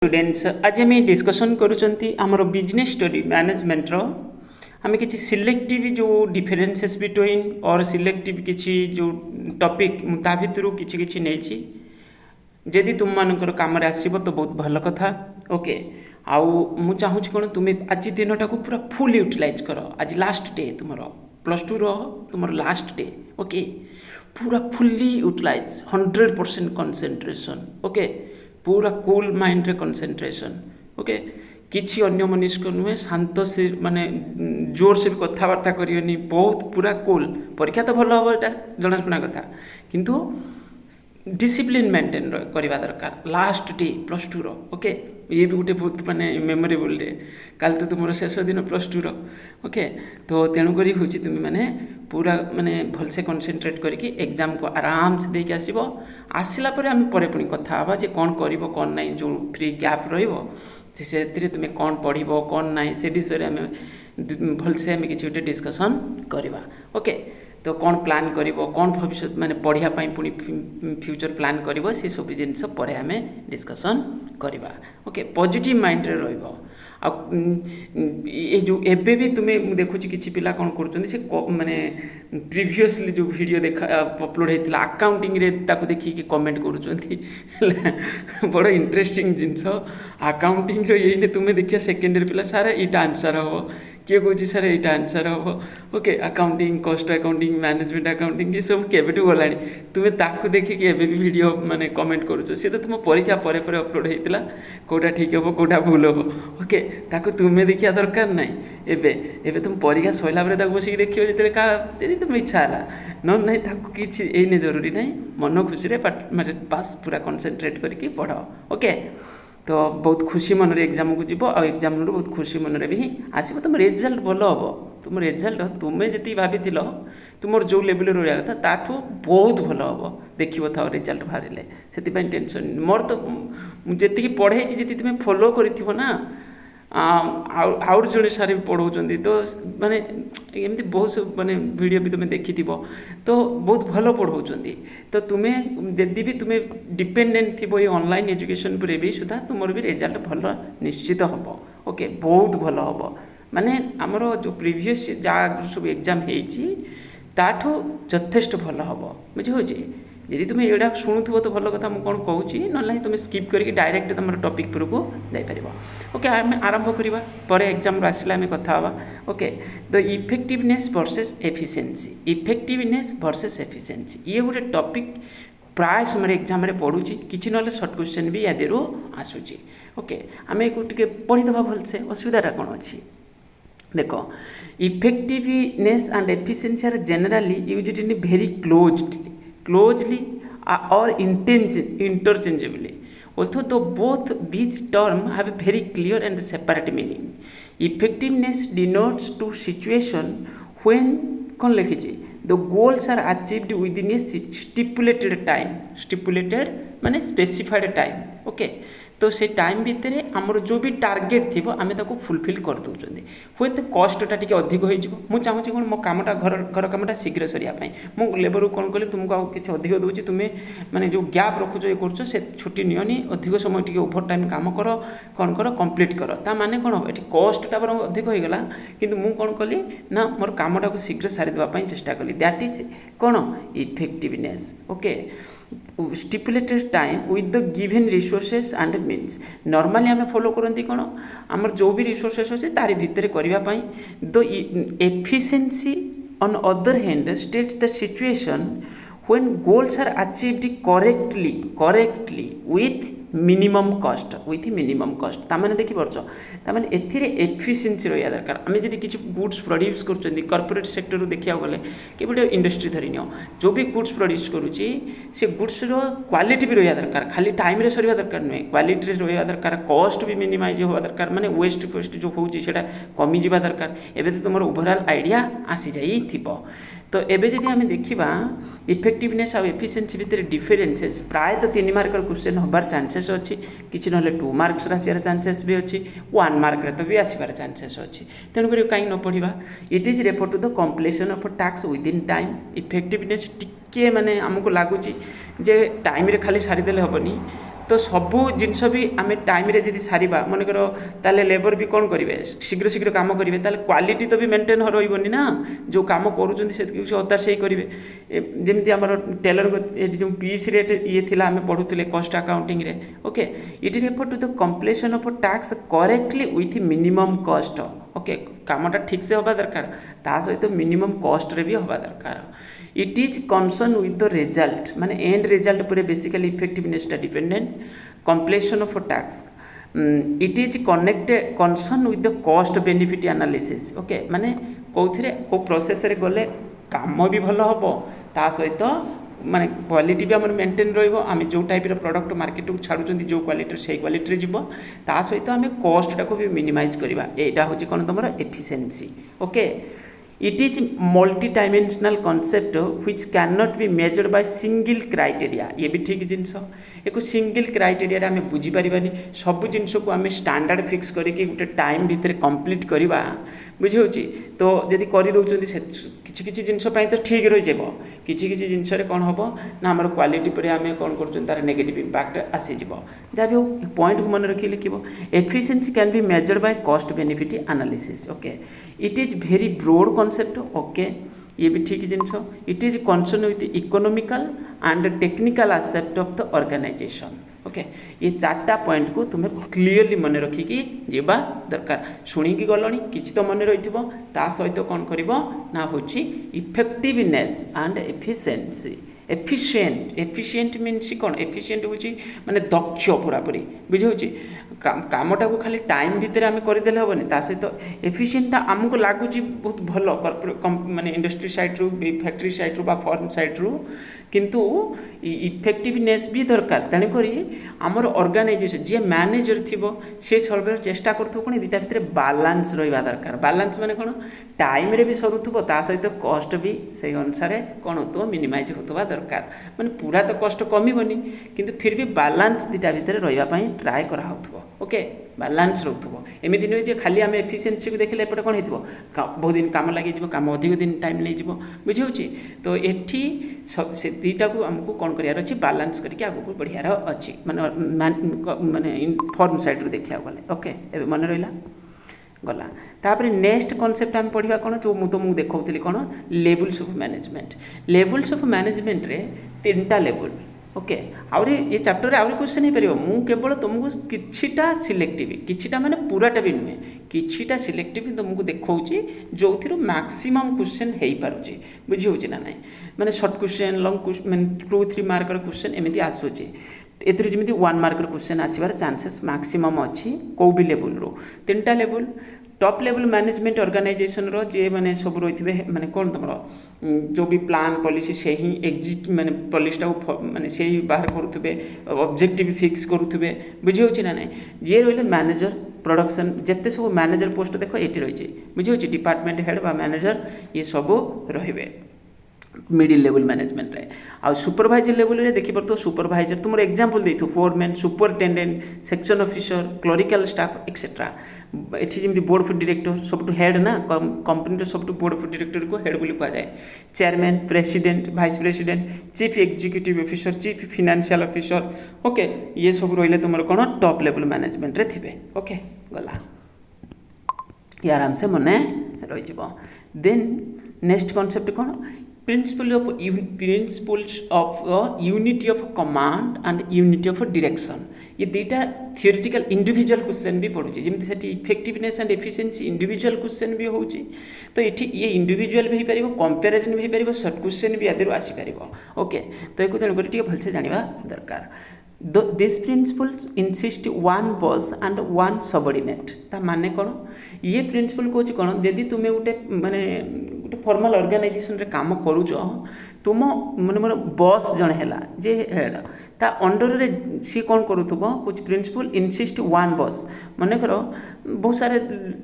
Students आज आम discussion करूँ बिजनेस स्टडी मैनेजमेंट आम कि सिलेक्टिव जो डिफरेन्सेस बिटवीन और सिलेक्टिव किसी जो टॉपिक ता भितर किसी नहीं जदि तुम मानकर काम आसब तो बहुत भल कथा ओके आउ मु चाहूँ कौन तुम्हें आज दिनटा को पूरा फुल यूटिलाइज कर आज लास्ट डे तुम प्लस टू तुम लास्ट डे ओके पूरा फुल्ली यूटिलाइज 100% कंसंट्रेशन ओके पूरा कूल माइंड रे कंसंट्रेशन ओके किसी अन्य मनिष्क नुहे शांत से माने जोर से भी कथबार्ता करियोनी बहुत पूरा कूल परीक्षा तो भल हम यहाँ जनाशुना कथा किंतु डिसिप्लिन मेंटेन करवा दरकार last debt plus two okay ये भी गोटे बहुत माने मेमोरेबल डे काल तो तुम शेष दिन प्लस टू ओके तो तेणुक हूँ तुम मैंने पूरा माने भलसे कनसेंट्रेट करके एग्जाम को आराम से देके आसब आसला आम पर पुणी कथा हाँ जे कौन कर कौन ना जो फ्री गैप से तुम्हें कौन पढ़ कौन ना से विषय आम भलसे आम कि डिस्कसन करवा ओके तो कौन प्लान करिवो कौन भविष्य माने पढ़िया पुणी फ्यूचर प्लान करिवो से सब जिनस पर आम डिस्कसन करवा ओके पॉजिटिव माइंड रे रहिबो आ ये जो एबे भी तुम्हें देखुँ किसी पिला कौन कर माने प्रीवियसली जो वीडियो देखा अपलोड होता अकाउंटिंग रे ताको देखिए कमेंट कर बड़ इंटरेस्टिंग जिनस अकाउंटिंग ये तुम्हें देखिए सेकेंड ईयर पिला सारा यहाँ आंसर हम किए कौन सर यहाँ आंसर हम okay accounting cost accounting management accounting ये सब केबेठू गला तुम्हें ताकू देखिए एबे भी वीडियो माने कमेंट करुच सी तो तुम परीक्षा पर अपलोड होता कौटा ठीक हम कौटा भूल हम ओके ताकू तुम्हें देखा दरकार ना एबे तुम परीक्षा सरला बस देखिए जो क्या तुम इच्छा है न ना कि ये जरूरी ना मन खुशी माने पास पूरा कनसेंट्रेट करके पढ़ ओके तो बहुत खुशी मन एग्जाम को जीव और एग्जाम बहुत खुशी मन भी आसो तुम रिजल्ट भल हम तुम रिजल्ट तुम्हें जी भाभी तुम जो लेवल रहा कथा ताठू बहुत भल हम देखो था रिजल्ट बाहर से टेंशन मोर तो जी पढ़े जी तुम्हें फॉलो करना आउट जड़े सारे पढ़ाऊँ तो माने एमती बहुत सब माने वीडियो भी तुम्हें देखी तो बहुत भल पढ़ाऊँ तो तुम्हें जदि भी तुम्हें डिपेंडेंट थी ये ऑनलाइन एजुकेशन पर भी सुधा तुम भी रिजल्ट भल निश्चित हम ओके बहुत भल हम माने आमर जो प्रीवियस जहाँ सब एग्जाम होठू यथेष्ट भल हम बुझे यदि तुम्हें यहाँ शुणुव तो भल कथा मुझे कौन कहूँ ना तुम्हें स्किप करके डायरेक्ट तुम टॉपिक पर को जापर ओके आम आरंभ करवा पर एग्जाम आसला आम कथा okay the effectiveness versus efficiency effectiveness versus efficiency ये गोटे टॉपिक प्राय समय एग्जाम पढ़ुची किसी ना सर्ट क्वेश्चन भी या देर आसूची ओके आम टे पढ़ीदे भलसे असुविधा कौन अच्छी देख effectiveness and efficiency are generally used in very closely or interchangeably although both these terms have a very clear and separate meaning effectiveness denotes to situation when कौन लिखी the goals are achieved within a stipulated माने specified time okay तो से time भितर आमर जो भी target थी आम ताको फुलफिल कर दौरान हे तो कस्टा टी अधिक हो चाहूँगी कौन मो कामटा घर कामटा शीघ्र सरियापाई मो लेबर कौन कली तुमको आउ कि अधिक दूसरी तुम्हें माने जो गैप रखुच ये कर छुट्टी नियनि अधिक समय टी ओभर टाइम काम कर कौन कर कंप्लीट कर ता माने कौन हम ये कस्टा बर अधिक होगा कि मुझे कौन कली ना मोर कामटा को शीघ्र सारीदेवाई चेष्टा कली दैट इज कौन effectiveness okay stipulated time with the given resources and means normally आम फॉलो करती कौन आमर जो भी रिसोर्सेस अच्छे तारी भितर करने the efficiency on other hand states the situation when goals are achieved correctly with minimum cost ताମାନେ देखि परछ ताମାନେ एथिरे एफिशिएंसी रहिया दरकार आमे जदि किछि गुड्स प्रोड्यूस करछन्ती कॉर्पोरेट सेक्टर रो देखिया गले कि बडे इंडस्ट्री धरिनियो जो भी गुड्स प्रोड्यूस करूछि से गुड्स रो क्वालिटी भी रहिया दरकार खाली टाइम रे सरिया दरकार नै क्वालिटी रे रहिया दरकार कॉस्ट भी मिनिमाइज होवा दरकार माने वेस्ट जो होउछि सेटा कमी जिबा दरकार एबे तो तुमर ओवरऑल आइडिया आसी जाई थिबो तो एबे जदि आम देखा इफेक्टिवनेस और एफिशिएंसी भितर डिफरेन्सेस प्राय तो 3 मार्कर क्वेश्चन होबार चांसेस अच्छी किसी ना 2 मार्क्स आसार चांसेस भी अच्छी 1 मार्क तो भी आसबार चांसेस अच्छी तेणुक कहीं न पढ़ा it is refer to the completion of task within time effectiveness टिके माने आमको लगुच जे टाइम रे खाली सारीदेले हेनी तो तो सबू जिनस भी आम टाइम जब सारा मनकर ताले लेबर भी कौन करेंगे शीघ्र शीघ्र कम करेंगे ताले क्वालिटी तो भी मेंटेन रही ना जो कम कर अदा से करेंगे जमी आम टेलर जो पीस रेट ये थिला आम पढ़ुले कस्ट अकाउंटिंग रे okay it refer to the completion of टैक्स correctly with minimum cost okay कामटा ठीक से हवा दरकार ता सहित मिनिमम कस्ट रे भी हवा दरकार it is concern with the result माने एंड रिजल्ट पर बेसिकली इफेक्टिवनेसटा डिपेंडेंट कंप्लीशन ऑफ टैक्स it is connected concern with the cost benefit analysis okay माने कौथिरे को प्रोसेस रे गले काम भी भल हम ता सहित माने क्वालिटी भी आम मेंटेन रही जो टाइप प्रोडक्ट मार्केट को छाड़ुं जो क्वालिटी से क्वालिटी जीव ता सहित आम कॉस्ट टाक भी मिनिमाइज करवा यहाँ हूँ कौन तुम efficiency okay it is multi dimensional concept which can not be measured by single criteria ये भी ठीक जिनस एक सिंगल क्राइटेरिया आम बुझीपारानी सब जिनस को आम स्टैंडर्ड फिक्स करके गोटे टाइम भितर कंप्लीट करवा बुझे तो जदि किसी किसी जिनस तो ठीक रही जाए किसी किसी जिनस कौन हम ना आम क्वालिटी पर आम कौन कर नेगेटिव इंपैक्ट आसीज जहाँ भी हो पॉइंट को मन रखिए लिख efficiency can be measured by cost benefit analysis okay it is very broad concept okay ये भी ठीक जिनस it is concern with economical and technical aspect of the organisation okay ये चार्टा पॉइंट को तुम्हें क्लीयरली मन रखिकी जीवा दरकार शुणिकी गलनी किसी तो मन रही ता सहित कौन कर ना हूँ effectiveness and efficiency efficient means कौन एफिशिएंट हूँ माने दक्ष पूरापूरी बुझे कामटा को खाली टाइम भितर आम करदे हेनी ता सहित एफिशिएंटा आमको लगुच बहुत भल माने इंडस्ट्री साइड रू फैक्ट्री साइड रू फर्म साइड रू किंतु इफेक्टिवनेस भी दरकार तेणुक आमर ऑर्गेनाइजेशन जी मैनेजर थी सी सब चेष्टा करूँ कौन दुटा भितर बालांस रहा दरकार बालांस माने कौन टाइम रे भी सरुथबो ता सहित कस्ट भी से अनुसार कौन होता मिनिमाइज होता दरकार माने पूरा तो कस्ट कमिबनी किंतु फिर भी बालांस दुटा भितर रही ट्राए करा ओके बालांस रोथबो एमती नुहे जे खाली आम एफिशिएंसी को देखले एपटे कौन हो बहुत दिन काम लगे काम अधिक दिन टाइम नहीं बुझे तो एठी से दुईटा को आमको कौन करार अच्छी बालांस करके आगू बढ़ियार अच्छी माने फर्म साइड देखा गले ओके ए मन रहा गला तापर नेक्स्ट कॉन्सेप्ट आम पढ़ा कौन जो मुझे तुमको देखा कौन levels of management levels of management रे तीनटा लेवल ओके आउरी ये चैप्टर आउरी क्वेश्चन हो पार मु केवल तुमको किछिटा सिलेक्टिव किछिटा माने पूराटा भी नुहे किछिटा सिलेक्टिव तुमको देखौची जो थिरो मैक्सिमम क्वेश्चन हो पारुची बुझी होची ना नहीं माने शॉर्ट क्वेश्चन लॉन्ग क्वेश्चन माने 2-3 मार्कर क्वेश्चन एमती आसुची एथि जमी 1 मार्कर क्वेश्चन आसबार चांसेस मैक्सिमम अच्छी कौ भी लेवल रो तीनटा level top level management organisation रो जे माने सब रही है माने कौन तुम जो भी प्लान पॉलिसी से ही एग्जिट माने पॉलिसीटा माने से ही बाहर करुवे ऑब्जेक्टिव फिक्स करुवे बुझी होची ना नहीं ये रही मैनेजर प्रोडक्शन जिते सब मैनेजर पोस्ट देख ये रही बुझी होची डिपार्टमेंट हेड बा मैनेजर ये सब रही मिडिल लेवल मैनेजमेंट रे आ सुपरवाइजर लेवल रे देखि परतो सुपरवाइजर तुम एग्जांपल देथु foreman superintendent section officer clerical staff etcetera एठी जमी बोर्ड ऑफ डायरेक्टर सब हेड ना कंपनी सब बोर्ड ऑफ डायरेक्टर को हेड बोली कहा जाए chairman president vice president chief executive officer chief financial officer okay ये सब रहिले तुम कौन टॉप लेवल मैनेजमेंट रे थिबे ओके गला ये आराम से मन रही देन नेक्स्ट कॉन्सेप्ट कौन principles of unity of command and unity of direction ये दुईटा थियोरिटिकल इंडिविजुअल क्वेश्चन भी पड़ुଛି जमी से effectiveness and efficiency individual question भी होची तो ये इंडिविजुअल भी हो कंपैरिजन भी हो शॉर्ट क्वेश्चन भी आदि आसीपर ओके तो एक तेणुक भलसे जाना दरकार this principles insist one boss and one subordinate ता माने कौन ये प्रिंसिपल कौच कौन यदि तुम्हें गोटे माने गोटे फॉर्मल ऑर्गेनाइजेशन रे काम करूच तुम मन मन बॉस जन है जे हेड ता अंडर रे सी कौन करुथबो कुछ प्रिंसिपल इनसिस्ट वन बॉस मन कर बहुत सारे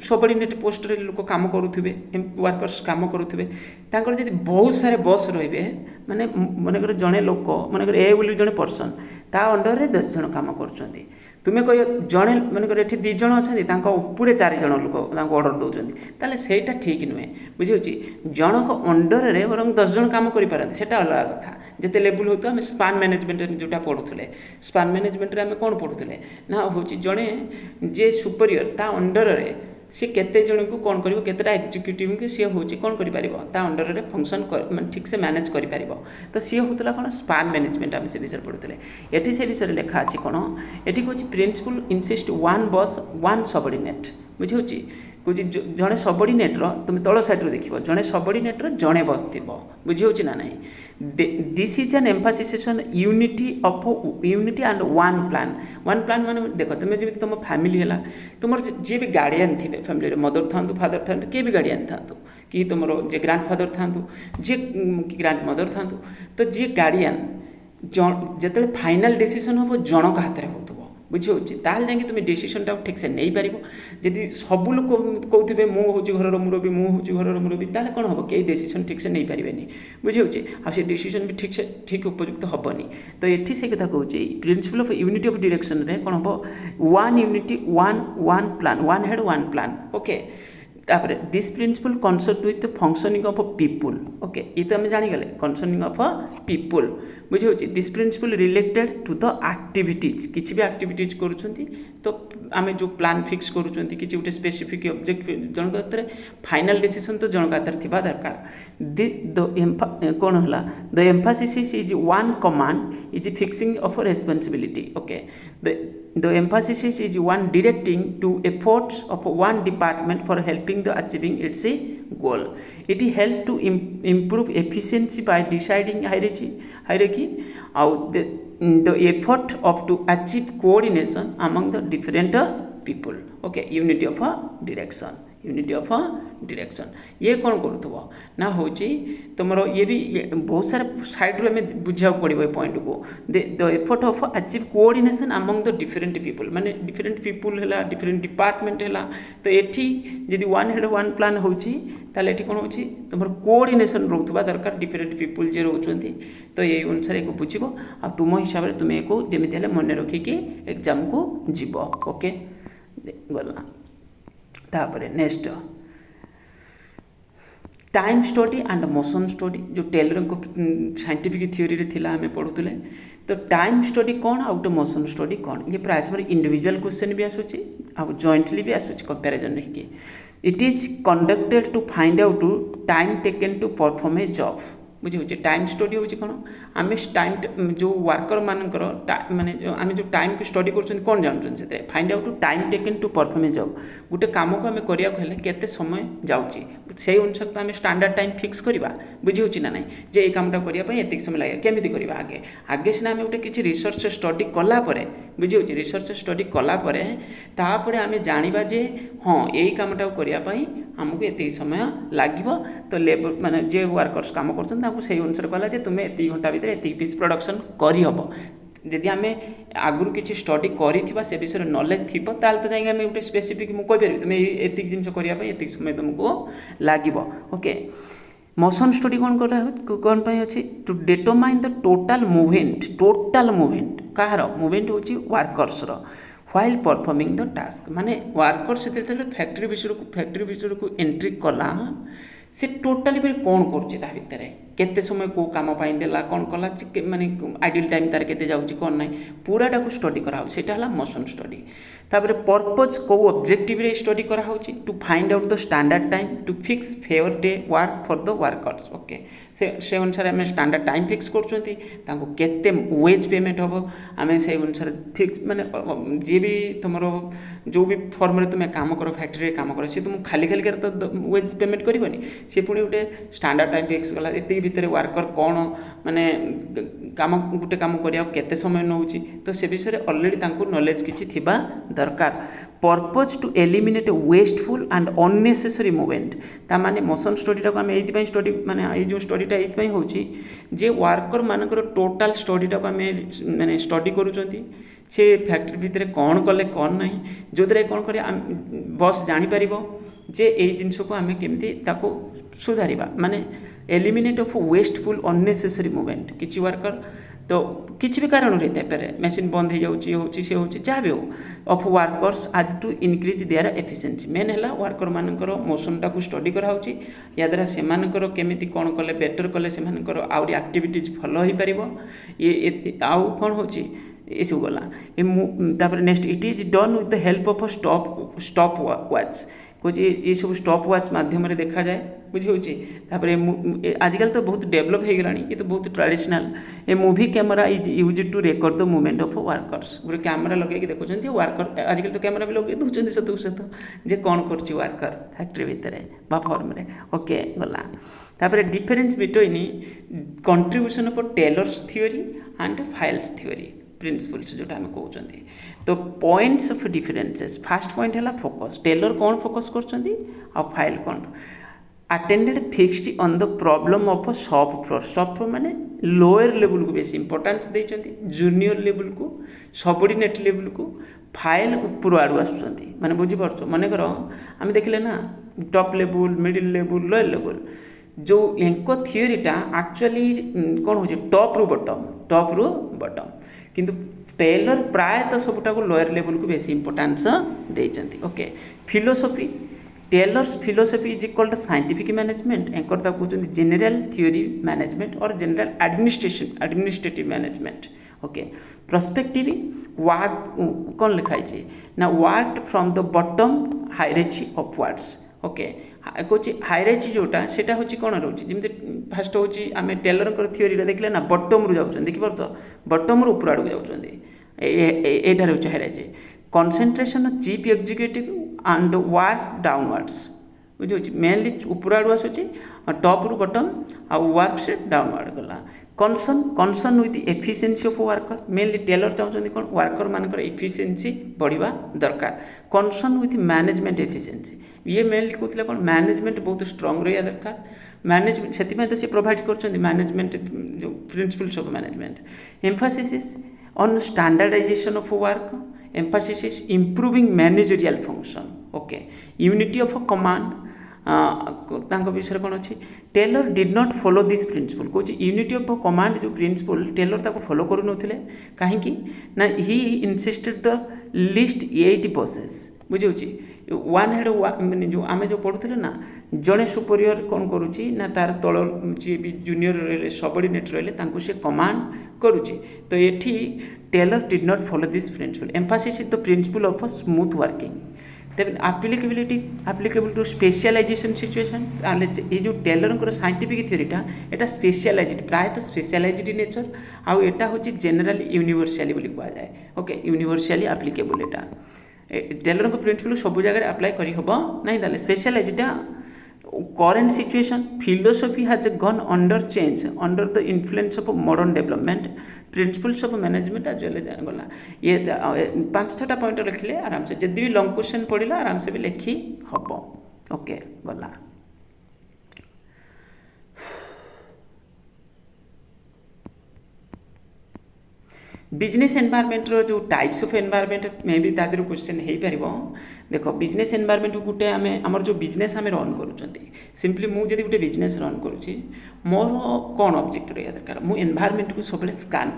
सबऑर्डिनेट पोस्ट रे लोक काम करुथिबे वर्कर्स काम करुथिबे तांकर जदि बहुत सारे बॉस रहिबे माने मनकर जड़े लोक मनकर ए बोली जड़े पर्सन ता अंडर रे 10 जन काम करछंती तुम्हें कह जड़े मनकर एठी 2 जन अच्छा उपरे 4 जन लोक ऑर्डर दौरान ताले सेटा ठीक नुहे बुझे जनक अंडर रे बर 10 जन काम करें से अलग कथा जिते लेवल हो आम स्पान मैनेजमेंट जोटा पढ़ुले स्पान मैनेजमेंट आम कौन पढ़ुले ना हूँ जड़े जे सुपरियर ता अंडर रे सी केते जन को कौन कर केतेटा एक्जिक्यूटिव को सी हूँ कौन कर अंडर रे फंक्शन ठीक से मैनेज कर तो सी होता कौन स्पान मैनेजमेंट आम से विषय पढ़ुले ये से विषय लिखा अच्छी कौन ये कौन principle insist one boss one subordinate बुझे कौन जड़े सबऑर्डिनेटर तुम तल साइड देख जड़े सबऑर्डिनेटर जड़े बस थी बुझे ना ना this is an Mphasis on unity and one plan माने देख तुम जब तुम फैमिली है तुम जी भी गार्डियन थे फैमिली मदर था फादर था किए भी गार्डियन था कि तुम जे ग्रांड फादर था जी ग्रांड मदर था तो जी गार्डियन जो फाइनाल डिसीजन हम जनक हाथ में हो बुझे ताल जाए तुम डिसीजनटा ठीक से नहीं पार जदि सब लोग कौथे मुझे घर मुरबी मुझे घर मुरबी ताले कौन हम कई डिसीजन ठीक से नहीं पारे बुझे आ डिसीजन भी ठीक से ठीक उपयुक्त हेनी तो ये से कथा कहूँ principle of unity of direction रे कौन हम one unity one plan one head one plan okay तापर this principle concerned with functioning of people okay ये तो आम जानीगले कंसर्निंग ऑफ पीपुल बुझे this principle related to the activities किसी भी एक्टिविटीज करुँच तो आम जो प्लान फिक्स करुँच कि गोटे स्पेसिफिक ऑब्जेक्ट जनक हाथ में फाइनाल डिसीजन तो जनक हाथ में थी दरकार कौन है the Mphasis is one command is fixing of responsibility okay the emphasis is one directing to efforts of one department for helping the achieving its goal. It help to improve efficiency by deciding hierarchy out the effort of to achieve coordination among the different people. Okay, unity of direction. Unity of direction ये कौन करूँ ना हूँ तुम ये भी बहुत सारा साइड रू बुझा पड़ो ये पॉइंट को the effort of achieve coordination among the different people माने डिफरेंट पीपल है डिफरेंट डिपार्टमेंट है तो ये जब वन हेड वन प्लान हो कौन हो तुम कोऑर्डिनेशन रोकवा दरकार डिफरेंट पीपल जे रोचंती तो ये अनुसार एक बुझ आ तुम हिसाब से तुम एक जमी मन रखिकी एग्जाम को जीव ओके गला तापर next time study and motion study जो टेलर को साइंटिफिक थ्योरी रे थिला हमें पढ़ुले तो टाइम स्टडी कौन आउट मोशन स्टडी कौन ये प्राय समय इंडिविजुअल क्वेश्चन भी आसूची आ जॉइंटली भी आसूची कंपैरिजन रखिए it is conducted to find out time taken to perform a job बुझे टाइम स्टडी हूँ कौन आम टाइम जो वर्कर मानकर माने आम जो टाइम को स्टडी कर कौन जानते से find out time taken to perform a job गोटे कम को आम कराया केते समय जाऊँगी से अनुसार तो आम स्टैंडर्ड टाइम फिक्स करवा बुझे ना ना जे ये कमटा करने एत समय लगे केमी करवा आगे आगे सीना आम गोटे किसी रिसर्च स्टडी कलापर बुझे रिसर्च स्टडी कलापर तापर आम जाना जे हाँ यही कमटा करने आमको ये समय लगे तो लेबर माने जे वर्कर्स काम कर से अनुसार कहला जे तुम्हें एति घंटा भितर एति पीस प्रोडक्शन करहब जदि आम आगु किसी स्टडी कर से विषय नॉलेज थी ताल तो जाए गोटे स्पेसिफिक मुझे कहीपर तुम्हें एति जिन करने एति समय तुमको लगे ओके मोशन स्टडी कौन अच्छी to determine the total movement कहार मूवमेंट हूँ workers while performing the task माने वर्कर्स फैक्ट्री विषय को एंट्री कला से टोटाली फिर कौन कर केते समय को काम देला कौन कला माने आइडियल टाइम तार केते जाउची कौन ना पूराटा को स्टडी करा सेटा मोशन स्टडी तापर पर्पज को ऑब्जेक्टिव रे स्टडी करा to find out the standard time to fix fair day work for the workers okay से अनुसार आम स्टैंडर्ड टाइम फिक्स करते वेज पेमेंट हम आम से अनुसार फिक्स माने जी भी तुम जो भी फर्म तुम काम कर फैक्ट्री काम कर सी तुम खाली खाली तो वेज पेमेंट करनी सी पुणी गोटे स्टैंडर्ड टाइम फिक्स कला ये भितर वर्कर कौन माने काम गोटे काम करिया केते समय नौ तो से विषय ऑलरेडी नॉलेज किसी थिबा दरकार purpose to eliminate wasteful and unnecessary movement ताने मोशन स्टडीटा को आम ये स्टडी माने ये जो स्टडीटा ये हूँ जे वर्कर मानकर टोटाल स्टडीटा को आम माने स्टडी करुँच से फैक्ट्री भितर कौन कले कौन ना जो द्वारा कौन कर बस जापर जे यही जिनस को आम केमी सुधारिबा माने eliminate of wasteful unnecessary movement किछि वर्कर तो किसी भी कारण रहते पारे मेसीन बंद हो जाऊँगी सी हूँ जहाँ भी हो ऑफ वर्कर्स आज टू इनक्रीज देयर एफिशिएंसी मेन है वर्कर मानकर मोशन टाक स्टडी कराऊँगी या द्वारा से केमी कौन कले बेटर कले से आउरी एक्टिविटीज भल हो पार ये आउ कौन हो ये सब गला तापर next it is done with the help of stopwatch कौच ये सब स्टॉप वॉच माध्यम देखा जाए बुझे आजकल तो बहुत डेवलप हो गला ये तो बहुत traditional a movie camera is use to record the movement of workers गोटे कैमेरा लगे देखुं वर्कर आजकल तो कैमेरा भी लगे दूसरी सत सत जे कौन कर वर्कर फैक्ट्री भितर बा फर्म रे ओके गला तापर difference between contribution of Taylor's theory and Fayol's theory principles जोटा आम कहते तो points of differences first point है फोकस टेलर कौन फोकस कर फाइल कौन attended fixed on the problem of shop floor माने लोअर लेवल को बेसी इंपोर्टेंस देइचंती जूनियर लेवल को सबऑर्डिनेट लेवल को फाइल ऊपर आड़ू आसुचंती माने बुझी परछो माने करो हम देखले ना top level middle level lower level जो एंको थ्योरीटा एक्चुअली कौन हो टॉप रु बॉटम किंतु टेलर प्रायतः सबुटा को लोअर लेवल को बेसी इंपोर्टेंस देइचंती okay philosophy Taylor's philosophy is equal to scientific management एंकर ता कहते जनरल थ्योरी मैनेजमेंट और general administrative management okay prospective work कौन लिखाई ना work from the bottom hierarchy upwards okay कौच हायरार्ची जोटा सेटा होची कौन रोची जमी फास्ट होची आम टेलर थ्योरी देखले ना बॉटम रु जाऊँ देखिए तो बॉटम रु ऊपर आड़ जाऊँ एटा रोच hierarchy concentration chief executive and work downwards बुझे मेनली ऊपर आड़ आसूँ टॉप रु बॉटम आ वर्क से डाउनवर्ड गला concern with efficiency of worker mainly Taylor चाहते कौन वर्कर मानकर एफिशिएंसी बढ़िया दरकार कंसर्न विथ मैनेजमेंट एफिशिएंसी ये मेनली कहते कौन मैनेजमेंट बहुत स्ट्रांग रहा दरकार मैनेजमेंट से तो सी प्रोवाइड कर मैनेजमेंट जो principles of management emphasis on standardisation of work emphasis improving managerial function okay unity of command विषय कौन अच्छी Taylor did not follow this principle कौच यूनिटी ऑफ कमांड जो प्रिंसिपल टेलर ताको फॉलो करूँ कहीं ना ही इंसिस्टेड द लिस्ट 8 बसेस बुझे वन हेड मैंने जो आम जो पढ़ुले ना जड़े सुपरियर कौन करुच्ची ना तार तल जी भी जूनियर रही सबऑर्डिनेट रही से कमांड करुच्ची तो ये Taylor did not follow this principle emphasis the principle of smooth working then applicable to specialisation situation ये जो टेलर साइंटिफिक थ्योरीटा एटा स्पेशलाइज्ड प्रायतः स्पेशलाइज्ड नेचर आउ एटा होची जनरल यूनिवर्साली बोली कहा जाए ओके यूनिवर्साली एप्लिकेबल एटा टेलर प्रिंसिपल सब जगह अप्लाई करी हबो नहीं ताले specialised current situation philosophy has gone under change under the influence of modern development principles of management as well as गला ये 5-6टा पॉइंट लिखले आराम से जदि भी लॉन्ग क्वेश्चन पढ़िला आराम से भी लिखी हबो ओके गला बिजनेस एनवायरनमेंट रो जो टाइप्स ऑफ एनवायरनमेंट मे भी तादर क्वेश्चन हो पार देख बिजनेस एनवायरनमेंट गोटे आम आमर जो बिजनेस आम रन करूँ सिंपली मुझे गोटे बिजनेस रन करुँची मोर कौन ऑब्जेक्ट रहा दरकार मु एनवायरनमेंट को सब स्कान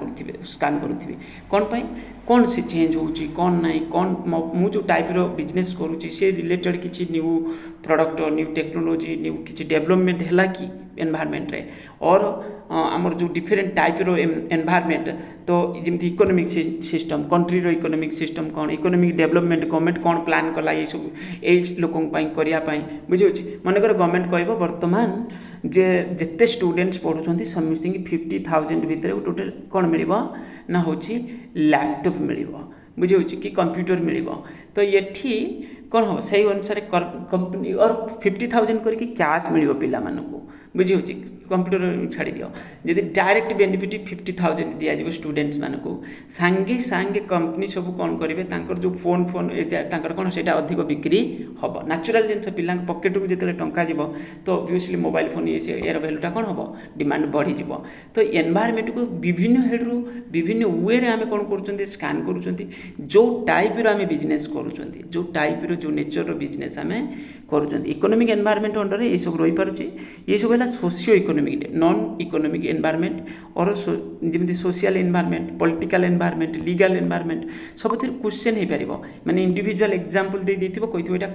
करुँगी कौन पाई कौन से चेंज होची कौन ना कौन मु जो टाइप रो बिजनेस करुँची से रिलेटेड किसी new product new technology new किसी डेवलपमेंट है कि एनवायरनमेंट रे और आमर जो डिफरेंट टाइप रो एनवायरनमेंट तो जमी इकोनॉमिक सिस्टम कंट्री रो इकोनॉमिक सिस्टम कौन इकोनॉमिक डेवलपमेंट गवर्नमेंट कौन प्लान कला ये सब एज लोकों करने बुझे मनकर गवर्नमेंट कह बर्तमान जे जिते स्टूडेंट्स पढ़ुं समस्त 50,000 भितर टोटल कौन मिल ना हूँ लैपटॉप मिल बुझे कि कंप्यूटर मिल तो ये कौन हम से अनुसार कंपनी और 50,000 करके कैश मिल पिला बुझे कंप्यूटर छाड़ी दियो जदि डायरेक्ट बेनिफिट 50,000 दिया जीव स्टूडेंट्स मानकू सांगे सांगे कंपनी सब कौन करेंगे जो फोन फोन कौन से अधिक बिक्री हम नेचुरल जिन पिला पकेट को जो टंका जीव तो ऑब्वियसली मोबाइल फोन ये यार भैल्यूटा कौन हम डिमांड बढ़ी तो एनवायरमेंट को विभिन्न हेड्रु विभिन्न वे आम कौन कर स्कान कर जो टाइप आम बिजनेस करुँच जो टाइप जो नेचर बिजनेस आम कर इकोनॉमिक एनवायरमेंट अंडर ये सब रही पारे ये सब है socio economic non economic environment और जमी social environment political environment legal environment सब क्वेश्चन हो पार माने इंडिविजुअल एग्जांपल दे देथिबो कहिथिबो एटा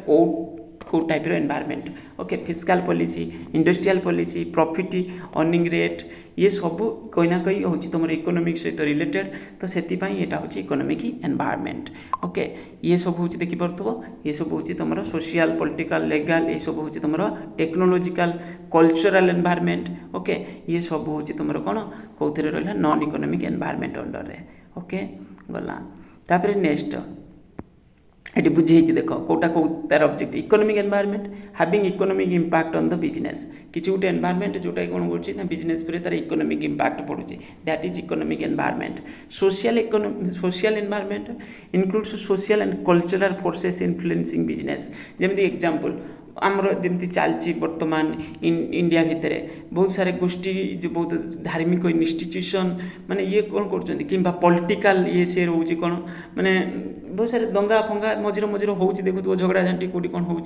को type environment okay फिस्काल policy industrial policy profit earning rate ये सब कोई ना कोई हूँ तुम इकोनॉमिक सहित रिलेटेड तो से यहाँ हूँ इकोनॉमिक एनवायरमेंट ओके ये सब हूँ देखिपो ये सब हूँ तुम सोशल पॉलिटिकल लीगल ये सब हूँ तुम टेक्नोलॉजिकल कल्चरल एनवायरमेंट ओके ये सब हूँ तुम कौन कौन रहा नॉन इकोनॉमिक एनवायरमेंट अंडर रे ओके गला तापर नेक्स्ट ये बुझे देख कौटा कौ तार object economic environment having economic impact on the business किसी गोटे एनवायरमेंट जोटा कौन कर बिजनेस पर तार इकोनॉमिक इंपैक्ट पड़ुଛି that is economic environment social environment includes social and cultural forces influencing business जमी एग्जांपल आमर जमी चलती बर्तमान इंडिया भितर बहुत सारे गोष्ठी जो बहुत धार्मिक इन्स्टिट्यूशन माने ये कौन कर पॉलिटिकल ये सी रोचे कौन माने बहुत सारे दंगा फंगा मझिरे मझिरे हो देखुव झगड़ा झांटी कौटी कौन हो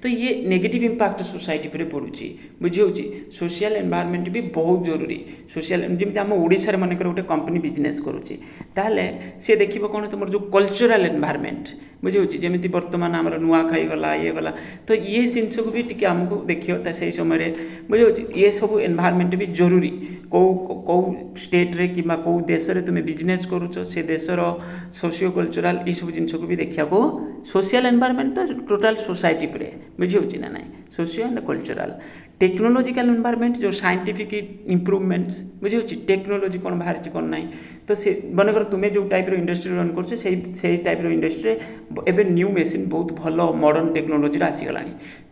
तो ये नेगेटिव इंपैक्ट सोसाइटी पर पड़ुଛି बुझे सोशल एनवायरमेंट भी बहुत जरूरी सोशल जमी आम ओडिशा रे मनकर गोटे कंपनी बिजनेस करुँचे ताहले सी देखिबो कौन तुम जो कल्चरल एनवायरमेंट बुझे जमी बर्तमान आम नुआ खाई गला ये गला तो ये जिनस को भी टी आमको देखिए से समय बुझे ये सब एनवायरमेंट भी जरूरी कौ कौ स्टेट रे कि कौ देश रे तुम्हें बिजनेस करुच से देशर सोशियो कल्चरल ये सब जिनस को भी देखा सोशल एनवायरमेंट तो टोटाल सोसाइटी पर बुझे ना ना socio and cultural technological environment जो साइंटिफिक इम्प्रूवमेंट्स बुझे टेक्नोलॉजी कौन बाहर कौन ना तो से मनकर तुम्हें जो टाइप इंडस्ट्री रन कर टाइप इंडस्ट्री एवं न्यू मेसीन बहुत भल मॉडर्न टेक्नोलॉजी आसीगला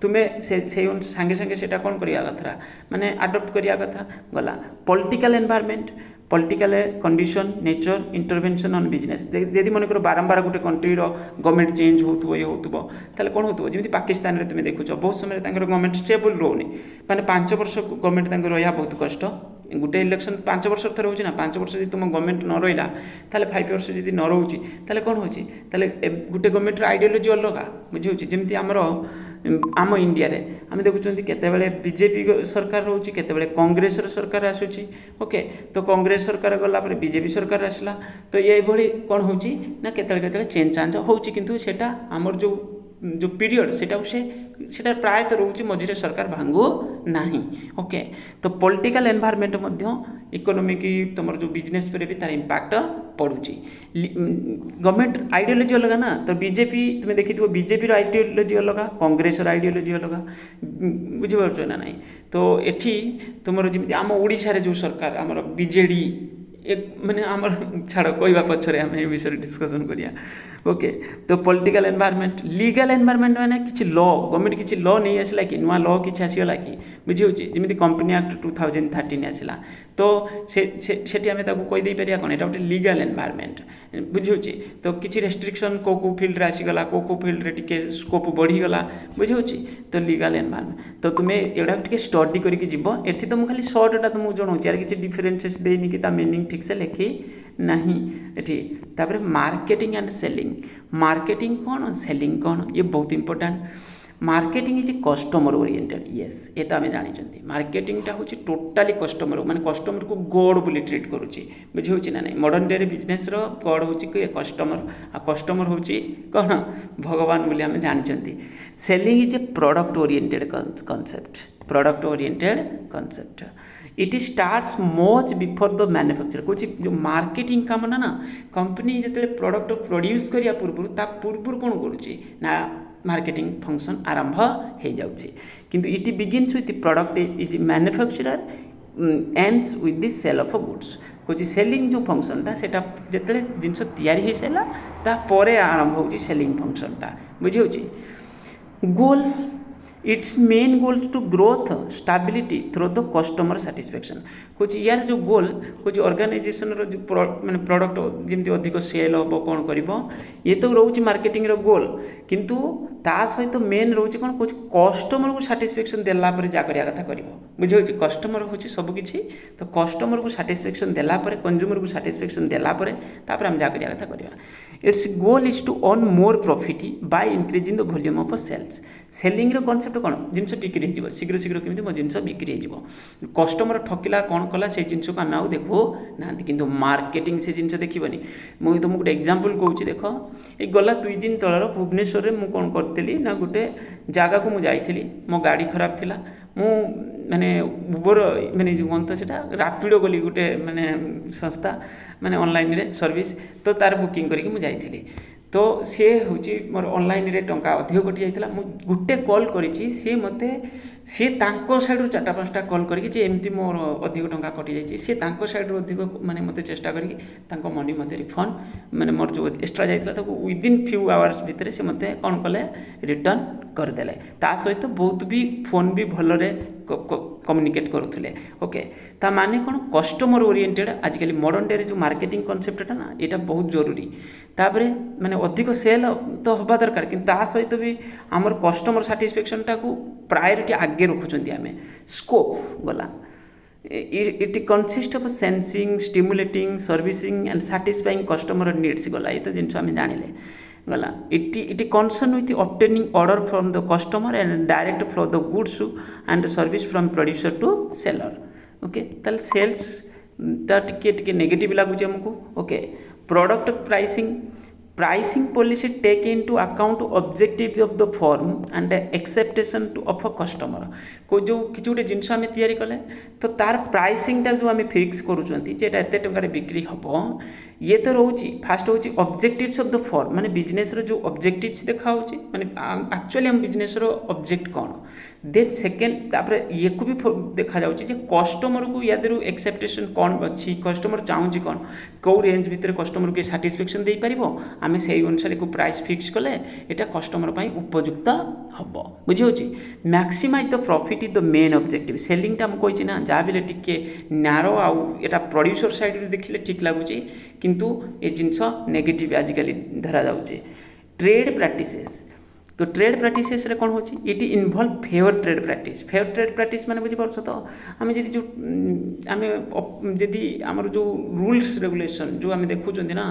तुम्हें से सांगे सांगे से कौन करिया कथा माने अडॉप्ट करिया कथा गला political environment political condition nature intervention on business यदि मनकर बारंबार गोटे कंट्रीर गवर्नमेंट चेंज हो ये होते कौन हो जमी पाकिस्तान में तुम्हें देखुच बहुत समय गवर्नमेंट स्टेबल रोनी माने 5 वर्ष गवर्नमेंट रहा बहुत कष्ट गोटे इलेक्शन 5 वर्ष थर हो 5 वर्ष तुम गवर्नमेंट न रहा 5 वर्ष जब न रोचे कौन हो गोटे गवर्नमेंट आइडियोलोजी अलग बुझे जमी आमर आम इंडिया रे आम देखुं केतबेले बीजेपी सरकार रोचे केतबेले कांग्रेस सरकार आसूची ओके तो कांग्रेस सरकार गला पर बीजेपी सरकार आसला तो ये भली कौन हो केतबेले चेंज चांज हो किंतु सेटा आमर जो पीरियड सेटा प्रायतः रोचे मझे सरकार भांगू ना ओके तो पॉलिटिकल एनवायरमेंट इकोनॉमिक तुम जो बिजनेस पर भी तार इंपैक्ट पड़ुची गवर्नमेंट आइडियोलॉजी अलग ना तो बीजेपी तुम्हें देखी बीजेपी आइडियोलॉजी अलग कांग्रेस आइडियोलॉजी अलग बुझीपार ना ना तो ये तुम जमी आम ओडिशा रे जो सरकार आमर बीजेडी एक मैंने आमर छाड़ कहवा पछरे आम ये विषय डिस्कसन करिया ओके तो पॉलिटिकल एनवायरमेंट लीगल एनवायरमेंट मैंने किसी लॉ गवर्नमेंट किसी लॉ नहीं आसला कि नुआ लॉ किसी आसगला कि बुझे जमी कंपनी एक्ट 2013 आसला तो से आम कहीदे पार कौन यहाँ गोटे लीगल एनवायरमेंट बुझे तो किसी रेस्ट्रिक्शन को फिल्ड आसीगला को फिल्ड रे स्कोप बढ़ीगला बुझे तो लीगल एनवायरमेंट तो तुम्हें एटा टे स्टडी करके जीव एठी तो मुझे खाली सर्टटा तुमको जनाऊँ यार किसी डिफरेन्सेस देनी कि मीनिंग ठीक से लिखी नहीं एठी तापर मार्केटिंग एंड सेलिंग मार्केटिंग कौन सेलिंग कौन ये बहुत important marketing is customer oriented yes ये तो आम जानी मार्केटिंगटा हूँ टोटाली कस्टमर माने कस्टमर को गॉड बोली ट्रीट करुच्ची बुझे ना नहीं मॉडर्न डे बिजनेस गॉड हूँ कस्टमर आ कस्टमर हूँ कौन भगवान बोली आम जानते selling is a product oriented concept product oriented concept it starts much before the manufacture कुछ जो मार्केटिंग काम ना कंपनी जो प्रोडक्ट प्रोड्यूस करिया पूर्व कौन करुच्ची ना मार्केटिंग फंक्शन आरंभ हो जाउछि किंतु it begins with product is manufacturer ends with the sale of goods कुछ सेलिंग जो फंक्शनटा सेटा जिते जिनस तैयारी हो सारा तापर आरंभ हो सेलिंग फंक्शनटा बुझे goal its main goals to growth stability through the customer satisfaction कौच यार जो गोल कौच ऑर्गेनाइजेशन जो माने प्रोडक्ट जमी अधिक सेल हम कौन कर ये तो रोच मार्केटिंग गोल किंतु ता सहित मेन रोच कौन कौच कस्टमर को साटिस्फैक्शन देलापर जहाँ करिया कथा कर बुझे कस्टमर हूँ सबकि तो कस्टमर को साटिस्फैक्शन देलापर कंज्यूमर को साटिस्फैक्शन देलापर आम जहाँ करिया कथा करवा its goal is to earn more profit by increasing the volume of sales selling concept कौन जिनस बिक्री हो शीघ्र शीघ्र केमी मो जिन बिक्री हो कस्टमर ठकिला कौन कला से जिन को आम आउ देखो ना कि मार्केटिंग से जिन देखनी मुझे तुमको गोटे एग्जांपल कहूँ देख ये गला 2 दिन तलर भुवनेश्वर में कौन करी ना गोटे जगह को मुझे मो गाड़ी खराब थिला मु माने उबर माने जो कौन तो सेटा रापिडो गली गोटे माने संस्था माने ऑनलाइन रे सर्विस तो तार बुकिंग करके मुझे जाइली तो सी हूँ मोर ऑनलाइन रे टंका अधिक कटि जाइला मु गुटे कॉल करी सी मते सी तांको साइड चार्टा 5टा कॉल करके एमती मोर अधिक टंका कटि जाइए सी तांको साइड अधिक माने मते चेष्टा करके तांको मनी मते रिफंड माने मोर जो एक्स्ट्रा जाइला ताको विदिन फ्यू आवर्स भितर से मते कौन कले रिटर्न करदेले ता सहित बहुत भी फोन भी भलरे कम्युनिकेट करुले ओके ता माने कौन कस्टमर ओरिएंटेड आजिकल मॉडर्न डे जो मार्केटिंग कॉन्सेप्ट ना यहाँ बहुत जरूरी तापरे माने अधिक सेल तो हवा दरकार कि सहित भी आमर कस्टमर साटिस्फैक्शन टाको प्रायोरिटी आगे रखुंट आम स्कोप गला it consist of sensing stimulating servicing and satisfying customer needs गला ये तो जिन आम जानिले गला it concern with obtaining order from the customer and direct flow the goods and service from producer to seller okay ताल sales टा टिके नेगेटिव लगुच आमको okay product pricing policy take into account objective of the firm and expectation to of a customer को जो किसी गोटे जिनस आम तैयारी कले तो तार प्राइसिंगटा जो आम फिक्स करूँगा एत टकर बिक्री हम ये तो रोचे फास्ट हूँ ऑब्जेक्टिव्स ऑफ द फर्म माने बिजनेस जो ऑब्जेक्टिव्स देखा माने एक्चुअली हम बिजनेस ऑब्जेक्ट कौन देन सेकेंड तापर ये को भी देखा जाउची जे कस्टमर को या देरु एक्सेप्टेशन कौन अच्छी कस्टमर चाहूँ कौन कौ रेंज भितर कस्टमर को साटिस्फैक्शन दे पारिबो आमे से अनुसार को प्राइस फिक्स कले एटा कस्टमर पाई उपयुक्त हम बुझे maximise the profit is the main objective selling टा हम कही ना जहाँ भी टिके नारो आउ एटा प्रोड्यूसर साइड रे देखिले ठीक लगुच किंतु ये जिनस नेगेटिव आजिकल धरा जाउचे ट्रेड प्रैक्टिसेस तो ट्रेड प्रैक्टिसेस रे कौन होची it involve fair trade practice माने बुझी पारछ तो आमे जदी जो आमे जदी हमर जो रूल्स रेगुलेशन जो आमे देखुचंदी ना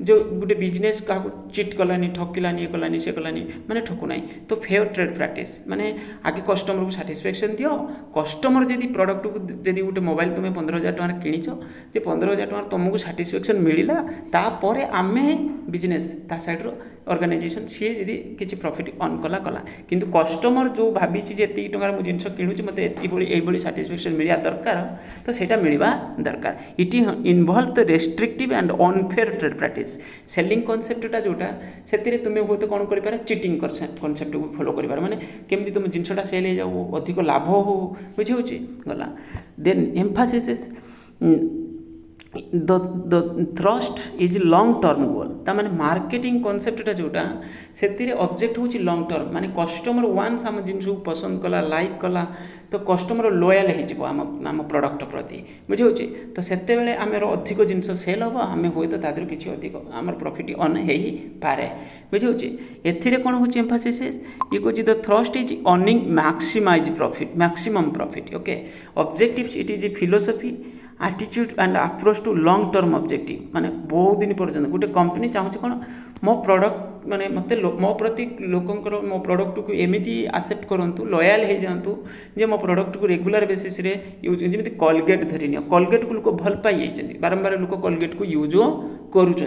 जो गोटे बिजनेस का चिट कलानी ठकिलानी कलानी से कलानी माने ठकु नाही तो फेयर ट्रेड प्रैक्टिस माने आगे कस्टमर को साटिस्फैक्शन दियो कस्टमर जदी प्रोडक्ट को जदी गोटे मोबाइल तुमे 15,000 टका किनिचो जे 15,000 टका तुमको साटिस्फैक्शन मिलिला तापर आमे बिजनेस ता साइड रो ऑर्गेनाइजेशन सी जदी किछि प्रॉफिट ऑन कला किंतु कस्टमर जो भावी जे एति टंकार मु जिंस किणुछि मते एई बळी साटिस्फैक्शन मिलिया दरकार तो सेटा मिलिबा दरकार it involve the restrictive and unfair trade practice selling कॉन्सेप्टटा जोटा से तुम्हें बहुत कौन कर चिटिंग कॉन्सेप्ट को फॉलो कर माने केमती तुम जिनसटा सेल हो जाओ अधिक लाभ हो बुझे गला then emphasis the thrust is long term goal ताने मार्केटिंग कॉन्सेप्टटा जोटा से ऑब्जेक्ट हूँ लॉन्ग टर्म माने कस्टमर वन्स आम जिन पसंद कला लाइक कला तो कस्टमर लॉयल हो आम प्रोडक्ट प्रति बुझे तो से आम अधिक जिनस सेल हम आम हुए तो तादर किसी अधिक आम प्रॉफिट ऑन हो पारे बुझे एथिरे कौन हो एम्फासिस ये कहूँ the thrust is earning maximum profit okay objectives it is philosophy attitude and approach to long term objective माने बहुत दिन पर्यंत गोटे कंपनी चाहूँ कौन मो प्रोडक्ट माने मते मो प्रति लोकंकर मो प्रोडक्ट को एमिति एक्सेप्ट करंतु लॉयल हो जातु जे मो प्रोडक्ट को रेगुलर बेसिस रे यूज जमी कोलगेट धरी कोलगेट को लोक भल पाई बारंबार लोक कोलगेट को यूज करुँच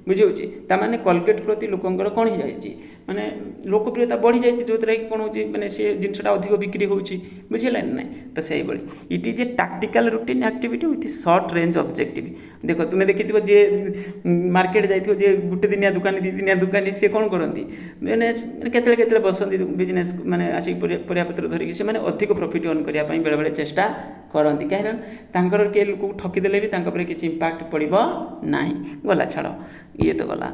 बुझे ताने कोलगेट प्रति लोकंकर कौन हो जाए माने लोकप्रियता बढ़ी जाए जो कि कौन हो माने से जिनसटा अधिक बिक्री होची बुझेला ना तो से भाई it is a tactical routine activity with short range objective देखो तुम्हें देखी जे मार्केट जाइथिबो जे गुटे दिनिया दुकानी दी दिनिया दुकानी से कौन करती मैंने केतले बसती बिजनेस माने आसिक परियापत्र धरिकी से माने अधिक प्रॉफिट अर्न करने बेले बेले चेष्टा करती कहीं किए लोक ठकीदेले भी किसी इम्पैक्ट पड़ो ना गला छाड़ ये तो गला